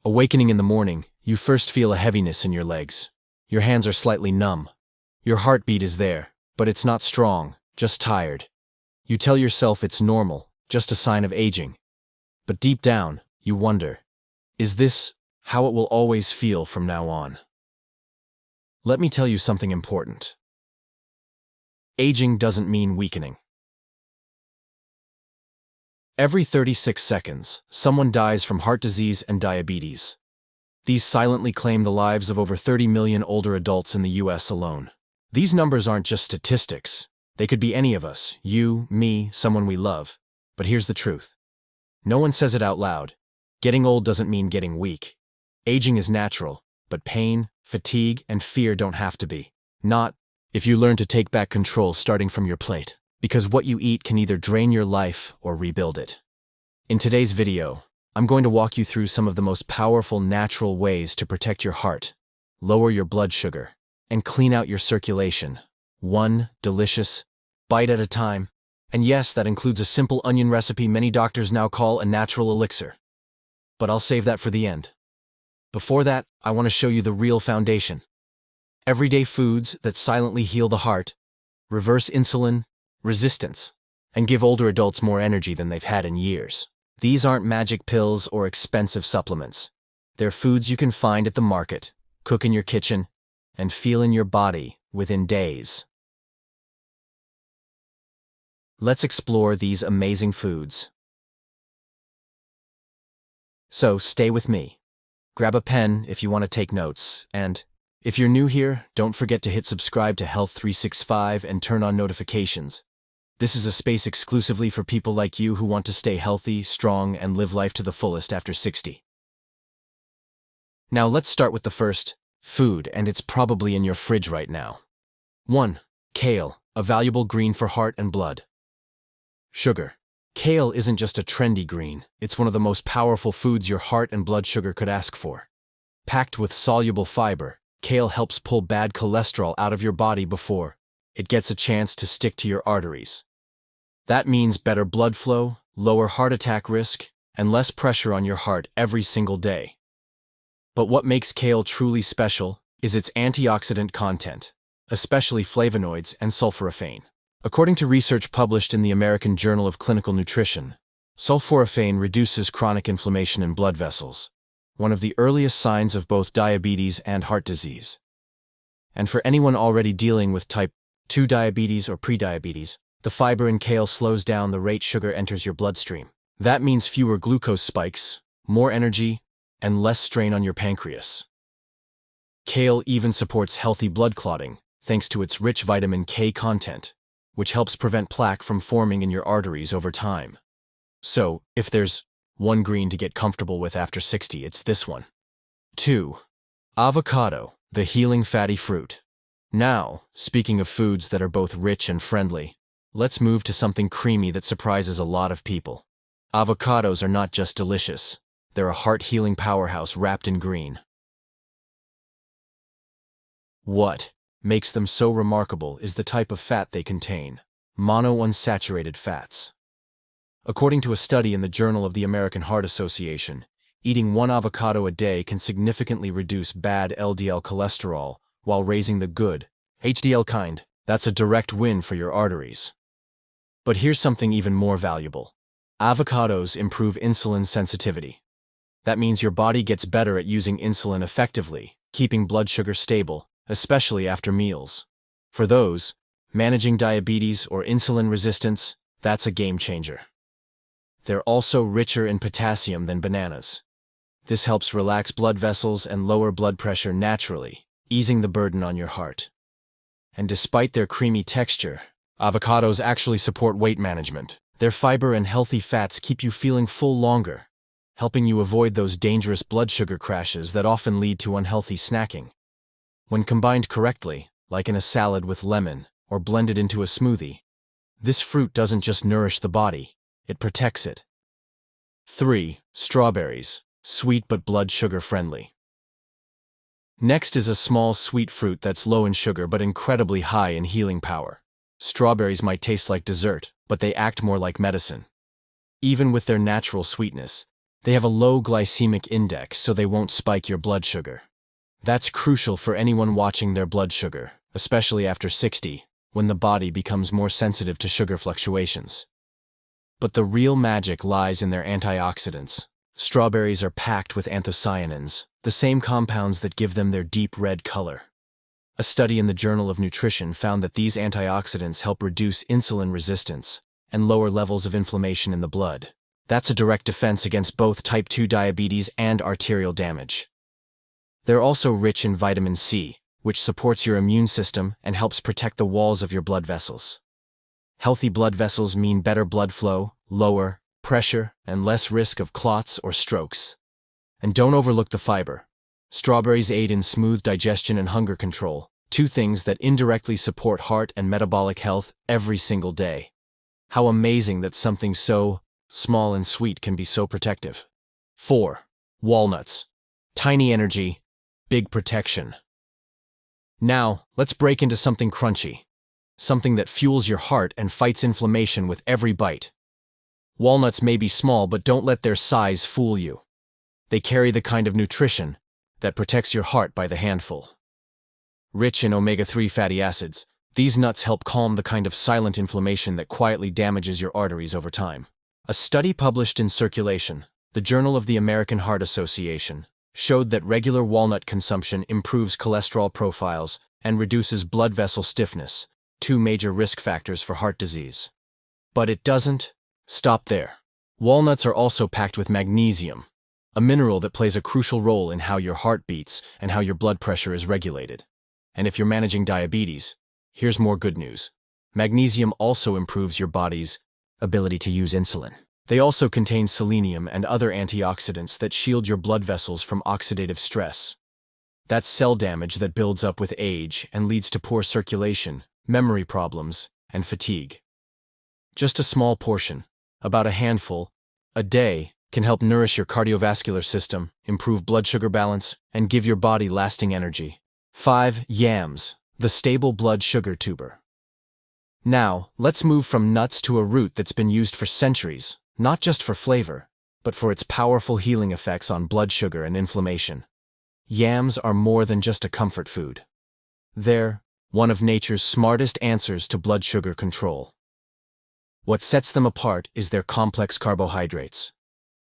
Awakening in the morning, you first feel a heaviness in your legs. Your hands are slightly numb. Your heartbeat is there, but it's not strong, just tired. You tell yourself it's normal, just a sign of aging. But deep down, you wonder, is this how it will always feel from now on? Let me tell you something important. Aging doesn't mean weakening. Every 36 seconds, someone dies from heart disease and diabetes. These silently claim the lives of over 30 million older adults in the US alone. These numbers aren't just statistics. They could be any of us, you, me, someone we love. But here's the truth. No one says it out loud. Getting old doesn't mean getting weak. Aging is natural, but pain, fatigue, and fear don't have to be. Not if you learn to take back control starting from your plate. Because what you eat can either drain your life or rebuild it. In today's video, I'm going to walk you through some of the most powerful natural ways to protect your heart, lower your blood sugar, and clean out your circulation, one delicious bite at a time. And yes, that includes a simple onion recipe many doctors now call a natural elixir. But I'll save that for the end. Before that, I want to show you the real foundation. Everyday foods that silently heal the heart, reverse insulin resistance, and give older adults more energy than they've had in years. These aren't magic pills or expensive supplements. They're foods you can find at the market, cook in your kitchen, and feel in your body within days. Let's explore these amazing foods. So stay with me. Grab a pen if you want to take notes, and if you're new here, don't forget to hit subscribe to Health 365 and turn on notifications. This is a space exclusively for people like you who want to stay healthy, strong, and live life to the fullest after 60. Now let's start with the first food, and it's probably in your fridge right now. 1. Kale, a valuable green for heart and blood. Sugar. Kale isn't just a trendy green, it's one of the most powerful foods your heart and blood sugar could ask for. Packed with soluble fiber, kale helps pull bad cholesterol out of your body before it gets a chance to stick to your arteries. That means better blood flow, lower heart attack risk, and less pressure on your heart every single day. But what makes kale truly special is its antioxidant content, especially flavonoids and sulforaphane. According to research published in the American Journal of Clinical Nutrition, sulforaphane reduces chronic inflammation in blood vessels, one of the earliest signs of both diabetes and heart disease. And for anyone already dealing with type 2 diabetes or prediabetes, the fiber in kale slows down the rate sugar enters your bloodstream. That means fewer glucose spikes, more energy, and less strain on your pancreas. Kale even supports healthy blood clotting, thanks to its rich vitamin K content, which helps prevent plaque from forming in your arteries over time. So, if there's one green to get comfortable with after 60, it's this one. 2. Avocado, the healing fatty fruit. Now, speaking of foods that are both rich and friendly, let's move to something creamy that surprises a lot of people. Avocados are not just delicious, they're a heart-healing powerhouse wrapped in green. What makes them so remarkable is the type of fat they contain, monounsaturated fats. According to a study in the Journal of the American Heart Association, eating one avocado a day can significantly reduce bad LDL cholesterol while raising the good HDL kind. That's a direct win for your arteries. But here's something even more valuable. Avocados improve insulin sensitivity. That means your body gets better at using insulin effectively, keeping blood sugar stable, especially after meals. For those managing diabetes or insulin resistance, that's a game changer. They're also richer in potassium than bananas. This helps relax blood vessels and lower blood pressure naturally, easing the burden on your heart. And despite their creamy texture, avocados actually support weight management. Their fiber and healthy fats keep you feeling full longer, helping you avoid those dangerous blood sugar crashes that often lead to unhealthy snacking. When combined correctly, like in a salad with lemon or blended into a smoothie, this fruit doesn't just nourish the body, it protects it. 3. Strawberries, sweet but blood sugar friendly. Next is a small sweet fruit that's low in sugar but incredibly high in healing power. Strawberries might taste like dessert, but they act more like medicine. Even with their natural sweetness, They have a low glycemic index, so they won't spike your blood sugar. That's crucial for anyone watching their blood sugar, especially after 60, when the body becomes more sensitive to sugar fluctuations. But the real magic lies in their antioxidants. Strawberries are packed with anthocyanins, the same compounds that give them their deep red color. A study in the Journal of Nutrition found that these antioxidants help reduce insulin resistance and lower levels of inflammation in the blood. That's a direct defense against both type 2 diabetes and arterial damage. They're also rich in vitamin C, which supports your immune system and helps protect the walls of your blood vessels. Healthy blood vessels mean better blood flow, lower pressure, and less risk of clots or strokes. And don't overlook the fiber. Strawberries aid in smooth digestion and hunger control, two things that indirectly support heart and metabolic health every single day. How amazing that something so small and sweet can be so protective. 4. Walnuts. Tiny energy, big protection. Now, let's break into something crunchy. Something that fuels your heart and fights inflammation with every bite. Walnuts may be small, but don't let their size fool you. They carry the kind of nutrition that protects your heart by the handful. Rich in omega-3 fatty acids, these nuts help calm the kind of silent inflammation that quietly damages your arteries over time. A study published in Circulation, the Journal of the American Heart Association, showed that regular walnut consumption improves cholesterol profiles and reduces blood vessel stiffness, two major risk factors for heart disease. But it doesn't stop there. Walnuts are also packed with magnesium, a mineral that plays a crucial role in how your heart beats and how your blood pressure is regulated. And if you're managing diabetes, here's more good news. Magnesium also improves your body's ability to use insulin. They also contain selenium and other antioxidants that shield your blood vessels from oxidative stress. That's cell damage that builds up with age and leads to poor circulation, memory problems, and fatigue. Just a small portion, about a handful, a day, can help nourish your cardiovascular system, improve blood sugar balance, and give your body lasting energy. 5. Yams, the stable blood sugar tuber. Now, let's move from nuts to a root that's been used for centuries, not just for flavor, but for its powerful healing effects on blood sugar and inflammation. Yams are more than just a comfort food. They're one of nature's smartest answers to blood sugar control. What sets them apart is their complex carbohydrates.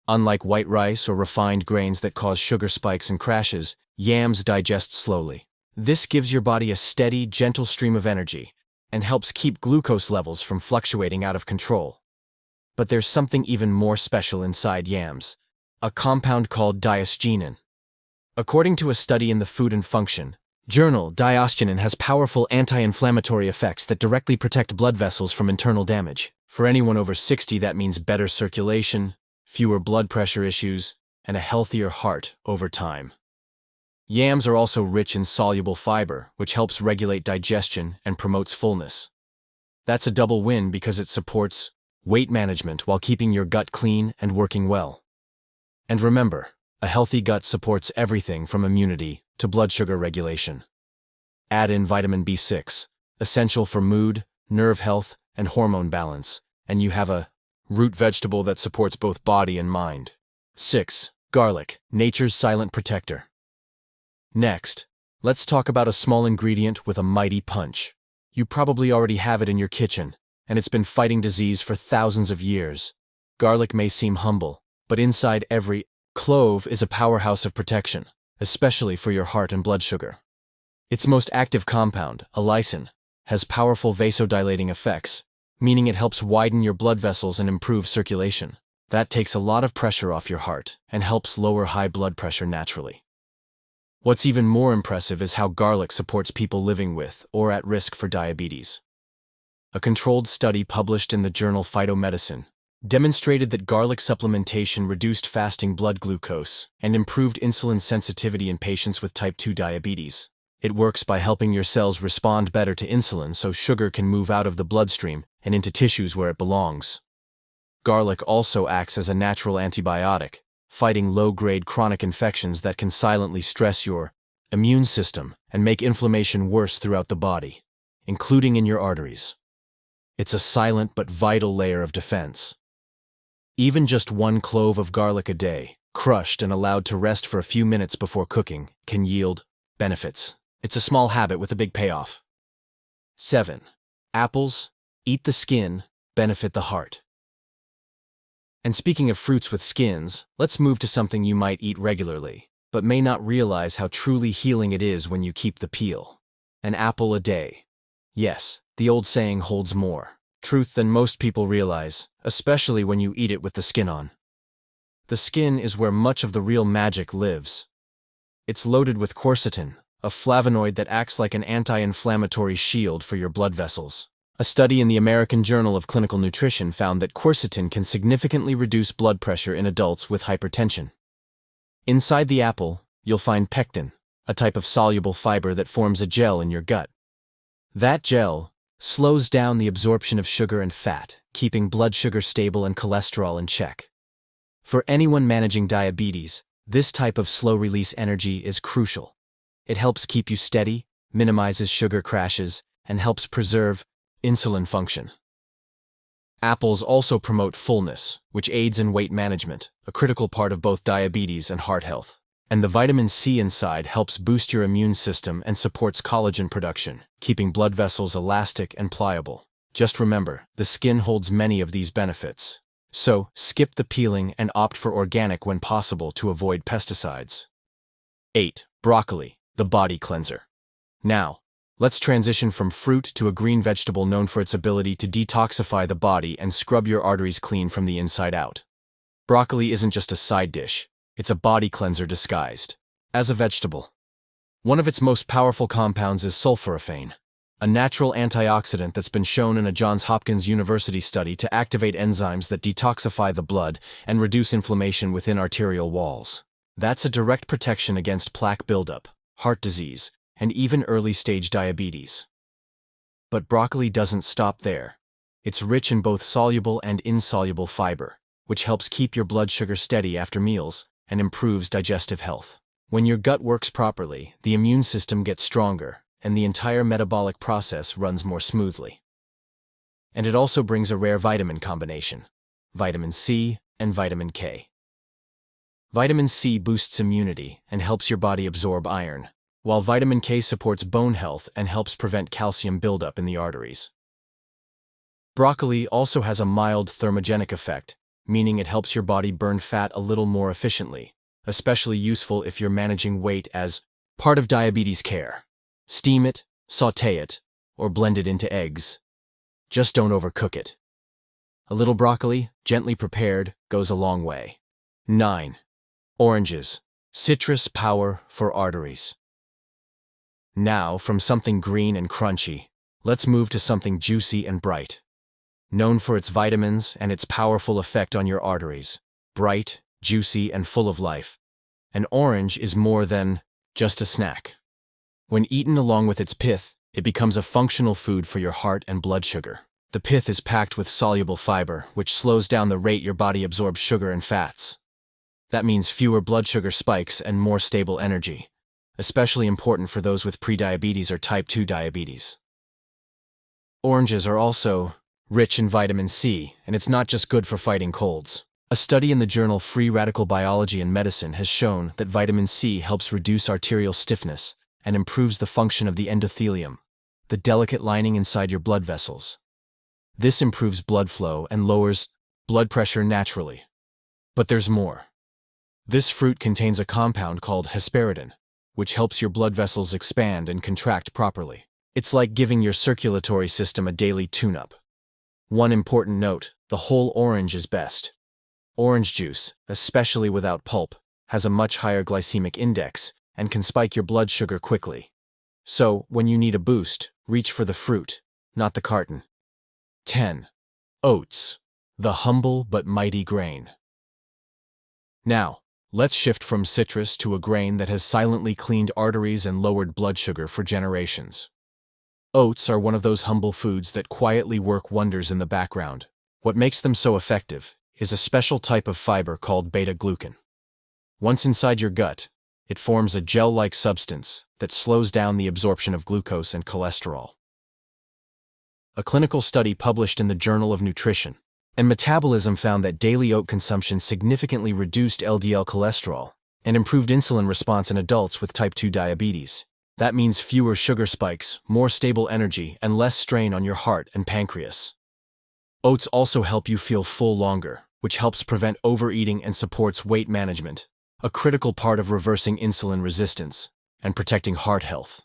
Unlike white rice or refined grains that cause sugar spikes and crashes, yams digest slowly. This gives your body a steady, gentle stream of energy and helps keep glucose levels from fluctuating out of control. But there's something even more special inside yams, a compound called diosgenin. According to a study in the Food and Function journal, diosgenin has powerful anti-inflammatory effects that directly protect blood vessels from internal damage. For anyone over 60, that means better circulation, fewer blood pressure issues, and a healthier heart over time. Yams are also rich in soluble fiber, which helps regulate digestion and promotes fullness. That's a double win because it supports weight management while keeping your gut clean and working well. And remember, a healthy gut supports everything from immunity to blood sugar regulation. Add in vitamin B6, essential for mood, nerve health, and hormone balance, and you have a root vegetable that supports both body and mind. 6. Garlic, nature's silent protector. Next, let's talk about a small ingredient with a mighty punch. You probably already have it in your kitchen, and it's been fighting disease for thousands of years. Garlic may seem humble, but inside every clove is a powerhouse of protection, especially for your heart and blood sugar. Its most active compound, allicin, has powerful vasodilating effects, meaning it helps widen your blood vessels and improve circulation. That takes a lot of pressure off your heart and helps lower high blood pressure naturally. What's even more impressive is how garlic supports people living with or at risk for diabetes. A controlled study published in the journal Phytomedicine demonstrated that garlic supplementation reduced fasting blood glucose and improved insulin sensitivity in patients with type 2 diabetes. It works by helping your cells respond better to insulin so sugar can move out of the bloodstream and into tissues where it belongs. Garlic also acts as a natural antibiotic, fighting low-grade chronic infections that can silently stress your immune system and make inflammation worse throughout the body, including in your arteries. It's a silent but vital layer of defense. Even just 1 clove of garlic a day, crushed and allowed to rest for a few minutes before cooking, can yield benefits. It's a small habit with a big payoff. 7. Apples, eat the skin, benefit the heart. And speaking of fruits with skins, let's move to something you might eat regularly, but may not realize how truly healing it is when you keep the peel. An apple a day. Yes, the old saying holds more truth than most people realize, especially when you eat it with the skin on. The skin is where much of the real magic lives. It's loaded with quercetin, a flavonoid that acts like an anti-inflammatory shield for your blood vessels. A study in the American Journal of Clinical Nutrition found that quercetin can significantly reduce blood pressure in adults with hypertension. Inside the apple, you'll find pectin, a type of soluble fiber that forms a gel in your gut. That gel slows down the absorption of sugar and fat, keeping blood sugar stable and cholesterol in check. For anyone managing diabetes, this type of slow-release energy is crucial. It helps keep you steady, minimizes sugar crashes, and helps preserve insulin function. Apples also promote fullness, which aids in weight management, a critical part of both diabetes and heart health. And the vitamin C inside helps boost your immune system and supports collagen production, keeping blood vessels elastic and pliable. Just remember, the skin holds many of these benefits. So, skip the peeling and opt for organic when possible to avoid pesticides. 8. Broccoli, the body cleanser. Now, let's transition from fruit to a green vegetable known for its ability to detoxify the body and scrub your arteries clean from the inside out. Broccoli isn't just a side dish. It's a body cleanser disguised as a vegetable. One of its most powerful compounds is sulforaphane, a natural antioxidant that's been shown in a Johns Hopkins University study to activate enzymes that detoxify the blood and reduce inflammation within arterial walls. That's a direct protection against plaque buildup, heart disease, and even early-stage diabetes. But broccoli doesn't stop there. It's rich in both soluble and insoluble fiber, which helps keep your blood sugar steady after meals and improves digestive health. When your gut works properly, the immune system gets stronger, and the entire metabolic process runs more smoothly. And it also brings a rare vitamin combination, vitamin C and vitamin K. Vitamin C boosts immunity and helps your body absorb iron, while vitamin K supports bone health and helps prevent calcium buildup in the arteries. Broccoli also has a mild thermogenic effect, meaning it helps your body burn fat a little more efficiently, especially useful if you're managing weight as part of diabetes care. Steam it, sauté it, or blend it into eggs. Just don't overcook it. A little broccoli, gently prepared, goes a long way. 9. Oranges. Citrus power for arteries. Now, from something green and crunchy, let's move to something juicy and bright. Known for its vitamins and its powerful effect on your arteries, bright, juicy, and full of life, an orange is more than just a snack. When eaten along with its pith, it becomes a functional food for your heart and blood sugar. The pith is packed with soluble fiber, which slows down the rate your body absorbs sugar and fats. That means fewer blood sugar spikes and more stable energy, especially important for those with prediabetes or type 2 diabetes. Oranges are also rich in vitamin C, and it's not just good for fighting colds. A study in the journal Free Radical Biology and Medicine has shown that vitamin C helps reduce arterial stiffness and improves the function of the endothelium, the delicate lining inside your blood vessels. This improves blood flow and lowers blood pressure naturally. But there's more. This fruit contains a compound called hesperidin, which helps your blood vessels expand and contract properly. It's like giving your circulatory system a daily tune-up. One important note, the whole orange is best. Orange juice, especially without pulp, has a much higher glycemic index and can spike your blood sugar quickly. So, when you need a boost, reach for the fruit, not the carton. 10. Oats, the humble but mighty grain. Now, let's shift from citrus to a grain that has silently cleaned arteries and lowered blood sugar for generations. Oats are one of those humble foods that quietly work wonders in the background. What makes them so effective is a special type of fiber called beta-glucan. Once inside your gut, it forms a gel-like substance that slows down the absorption of glucose and cholesterol. A clinical study published in the Journal of Nutrition And metabolism found that daily oat consumption significantly reduced LDL cholesterol and improved insulin response in adults with type 2 diabetes. That means fewer sugar spikes, more stable energy, and less strain on your heart and pancreas. Oats also help you feel full longer, which helps prevent overeating and supports weight management, a critical part of reversing insulin resistance and protecting heart health.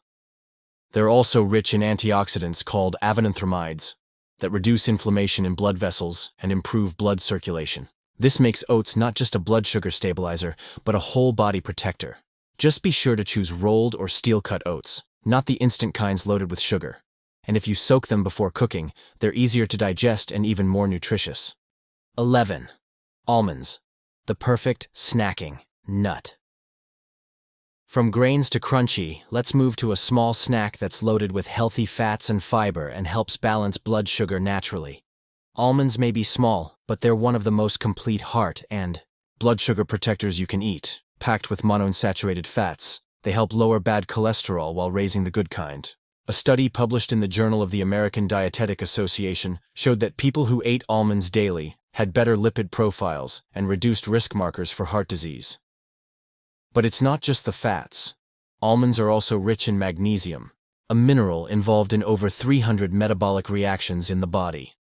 They're also rich in antioxidants called avenanthramides that reduce inflammation in blood vessels and improve blood circulation. This makes oats not just a blood sugar stabilizer, but a whole body protector. Just be sure to choose rolled or steel-cut oats, not the instant kinds loaded with sugar. And if you soak them before cooking, they're easier to digest and even more nutritious. 11. Almonds, the perfect snacking nut. From grains to crunchy, let's move to a small snack that's loaded with healthy fats and fiber and helps balance blood sugar naturally. Almonds may be small, but they're one of the most complete heart and blood sugar protectors you can eat. Packed with monounsaturated fats, they help lower bad cholesterol while raising the good kind. A study published in the Journal of the American Dietetic Association showed that people who ate almonds daily had better lipid profiles and reduced risk markers for heart disease. But it's not just the fats. Almonds are also rich in magnesium, a mineral involved in over 300 metabolic reactions in the body.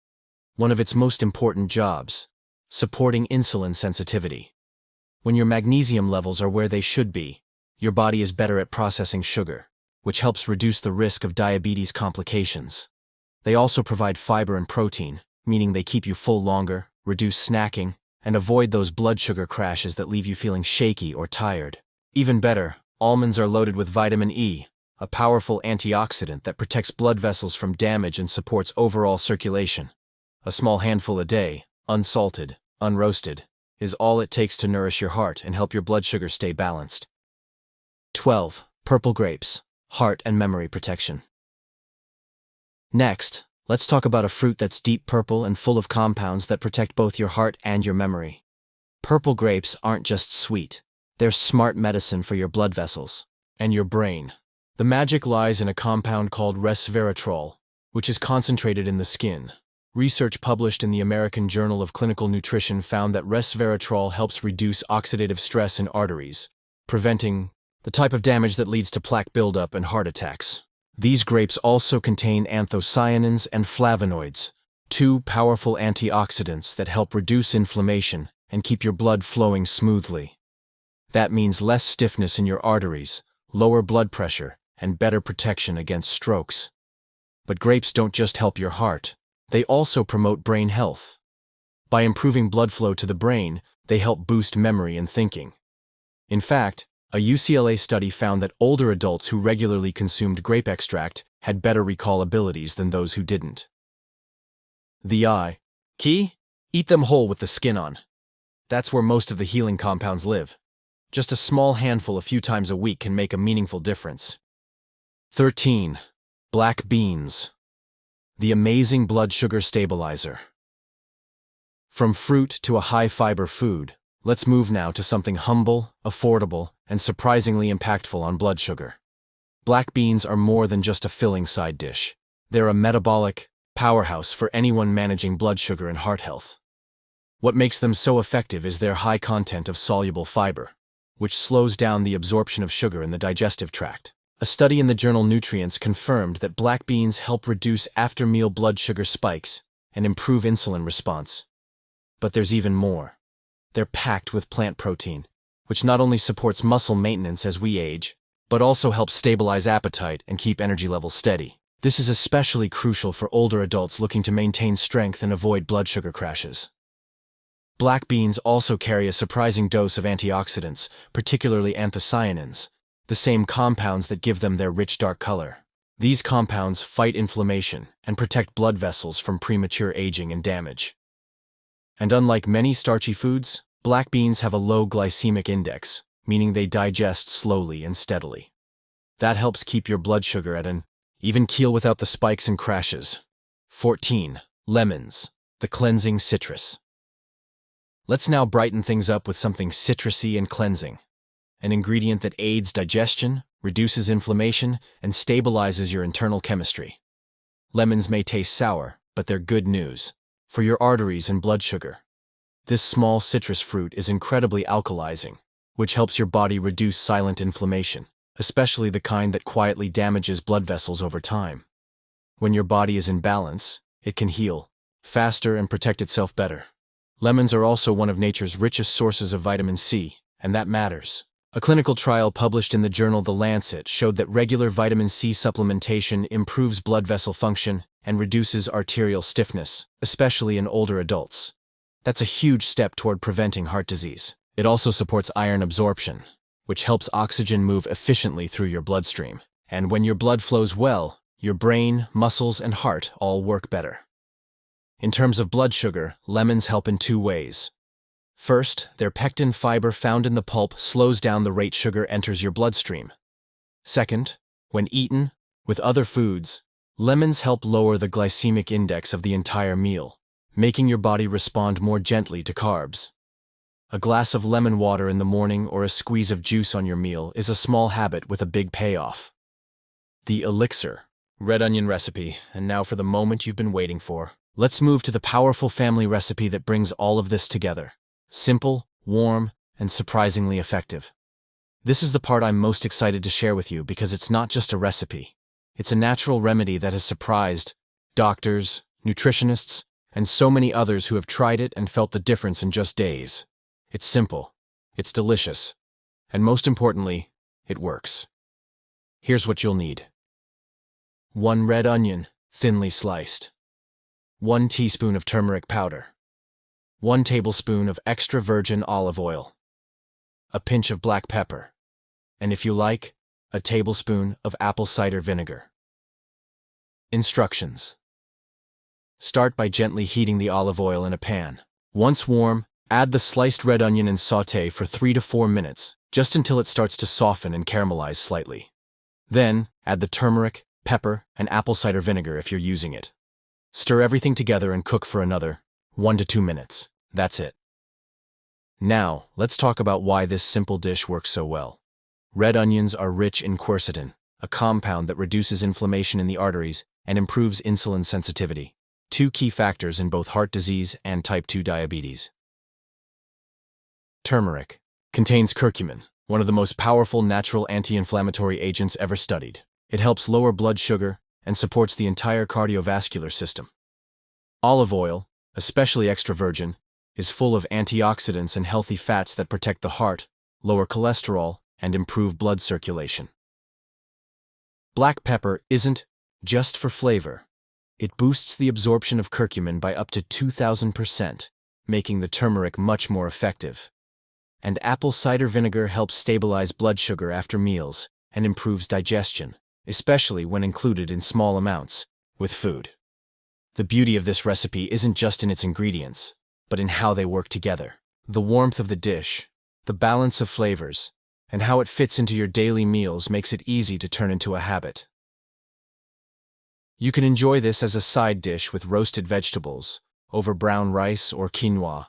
One of its most important jobs, supporting insulin sensitivity. When your magnesium levels are where they should be, your body is better at processing sugar, which helps reduce the risk of diabetes complications. They also provide fiber and protein, meaning they keep you full longer, reduce snacking, and avoid those blood sugar crashes that leave you feeling shaky or tired. Even better, almonds are loaded with vitamin E, a powerful antioxidant that protects blood vessels from damage and supports overall circulation. A small handful a day, unsalted, unroasted, is all it takes to nourish your heart and help your blood sugar stay balanced. 12. Purple grapes, heart and memory protection. Next, let's talk about a fruit that's deep purple and full of compounds that protect both your heart and your memory. Purple grapes aren't just sweet. They're smart medicine for your blood vessels and your brain. The magic lies in a compound called resveratrol, which is concentrated in the skin. Research published in the American Journal of Clinical Nutrition found that resveratrol helps reduce oxidative stress in arteries, preventing the type of damage that leads to plaque buildup and heart attacks. These grapes also contain anthocyanins and flavonoids, two powerful antioxidants that help reduce inflammation and keep your blood flowing smoothly. That means less stiffness in your arteries, lower blood pressure, and better protection against strokes. But grapes don't just help your heart. They also promote brain health. By improving blood flow to the brain, they help boost memory and thinking. In fact, a UCLA study found that older adults who regularly consumed grape extract had better recall abilities than those who didn't. The I. Key? Eat them whole with the skin on. That's where most of the healing compounds live. Just a small handful a few times a week can make a meaningful difference. 13. Black beans, the amazing blood sugar stabilizer. From fruit to a high-fiber food, let's move now to something humble, affordable, and surprisingly impactful on blood sugar. Black beans are more than just a filling side dish. They're a metabolic powerhouse for anyone managing blood sugar and heart health. What makes them so effective is their high content of soluble fiber, which slows down the absorption of sugar in the digestive tract. A study in the journal Nutrients confirmed that black beans help reduce after-meal blood sugar spikes and improve insulin response. But there's even more. They're packed with plant protein, which not only supports muscle maintenance as we age, but also helps stabilize appetite and keep energy levels steady. This is especially crucial for older adults looking to maintain strength and avoid blood sugar crashes. Black beans also carry a surprising dose of antioxidants, particularly anthocyanins, the same compounds that give them their rich dark color. These compounds fight inflammation and protect blood vessels from premature aging and damage. And unlike many starchy foods, black beans have a low glycemic index, meaning they digest slowly and steadily. That helps keep your blood sugar at an even keel without the spikes and crashes. 14. Lemons, the cleansing citrus. Let's now brighten things up with something citrusy and cleansing. An ingredient that aids digestion, reduces inflammation, and stabilizes your internal chemistry. Lemons may taste sour, but they're good news. For your arteries and blood sugar. This small citrus fruit is incredibly alkalizing, which helps your body reduce silent inflammation, especially the kind that quietly damages blood vessels over time. When your body is in balance, it can heal faster and protect itself better. Lemons are also one of nature's richest sources of vitamin C, and that matters. A clinical trial published in the journal The Lancet showed that regular vitamin C supplementation improves blood vessel function and reduces arterial stiffness, especially in older adults. That's a huge step toward preventing heart disease. It also supports iron absorption, which helps oxygen move efficiently through your bloodstream. And when your blood flows well, your brain, muscles, and heart all work better. In terms of blood sugar, lemons help in two ways. First, their pectin fiber found in the pulp slows down the rate sugar enters your bloodstream. Second, when eaten with other foods, lemons help lower the glycemic index of the entire meal, making your body respond more gently to carbs. A glass of lemon water in the morning or a squeeze of juice on your meal is a small habit with a big payoff. The Elixir red onion recipe, and now for the moment you've been waiting for. Let's move to the powerful family recipe that brings all of this together. Simple, warm, and surprisingly effective. This is the part I'm most excited to share with you because it's not just a recipe. It's a natural remedy that has surprised doctors, nutritionists, and so many others who have tried it and felt the difference in just days. It's simple, it's delicious, and most importantly, it works. Here's what you'll need. 1 red onion, thinly sliced. 1 teaspoon of turmeric powder. 1 tablespoon of extra virgin olive oil. A pinch of black pepper. And if you like, a tablespoon of apple cider vinegar. Instructions. Start by gently heating the olive oil in a pan. Once warm, add the sliced red onion and sauté for 3 to 4 minutes, just until it starts to soften and caramelize slightly. Then, add the turmeric, pepper, and apple cider vinegar if you're using it. Stir everything together and cook for another 1 to 2 minutes. That's it. Now, let's talk about why this simple dish works so well. Red onions are rich in quercetin, a compound that reduces inflammation in the arteries and improves insulin sensitivity, 2 key factors in both heart disease and type 2 diabetes. Turmeric contains curcumin, one of the most powerful natural anti-inflammatory agents ever studied. It helps lower blood sugar and supports the entire cardiovascular system. Olive oil, especially extra virgin, is full of antioxidants and healthy fats that protect the heart, lower cholesterol, and improve blood circulation. Black pepper isn't just for flavor. It boosts the absorption of curcumin by up to 2,000%, making the turmeric much more effective. And apple cider vinegar helps stabilize blood sugar after meals and improves digestion, especially when included in small amounts with food. The beauty of this recipe isn't just in its ingredients, but in how they work together. The warmth of the dish, the balance of flavors, and how it fits into your daily meals makes it easy to turn into a habit. You can enjoy this as a side dish with roasted vegetables, over brown rice or quinoa,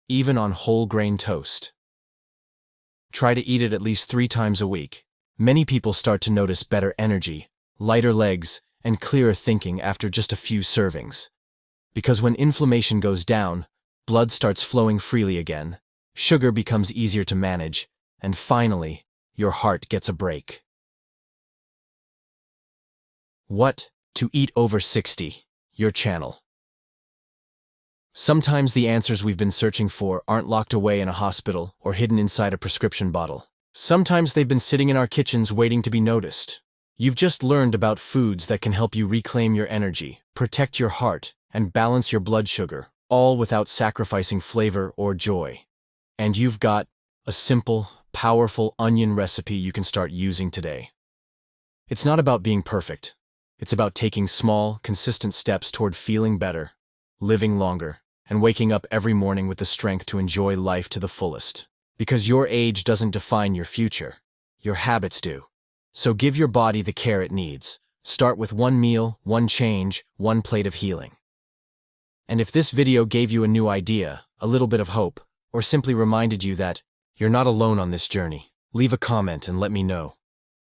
even on whole grain toast. Try to eat it at least 3 times a week. Many people start to notice better energy, lighter legs, and clearer thinking after just a few servings. Because when inflammation goes down, blood starts flowing freely again, sugar becomes easier to manage, and finally, your heart gets a break. What to eat over 60, your channel. Sometimes the answers we've been searching for aren't locked away in a hospital or hidden inside a prescription bottle. Sometimes they've been sitting in our kitchens waiting to be noticed. You've just learned about foods that can help you reclaim your energy, protect your heart, and balance your blood sugar, all without sacrificing flavor or joy. And you've got a simple, powerful onion recipe you can start using today. It's not about being perfect. It's about taking small, consistent steps toward feeling better, living longer, and waking up every morning with the strength to enjoy life to the fullest. Because your age doesn't define your future, your habits do. So give your body the care it needs. Start with 1 meal, 1 change, 1 plate of healing. And if this video gave you a new idea, a little bit of hope, or simply reminded you that you're not alone on this journey, leave a comment and let me know.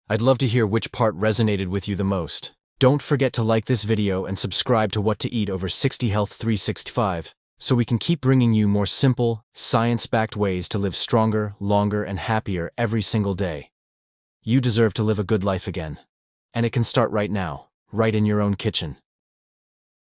I'd love to hear which part resonated with you the most. Don't forget to like this video and subscribe to What to Eat over 60 Health 365, so we can keep bringing you more simple, science-backed ways to live stronger, longer, and happier every single day. You deserve to live a good life again. And it can start right now, right in your own kitchen.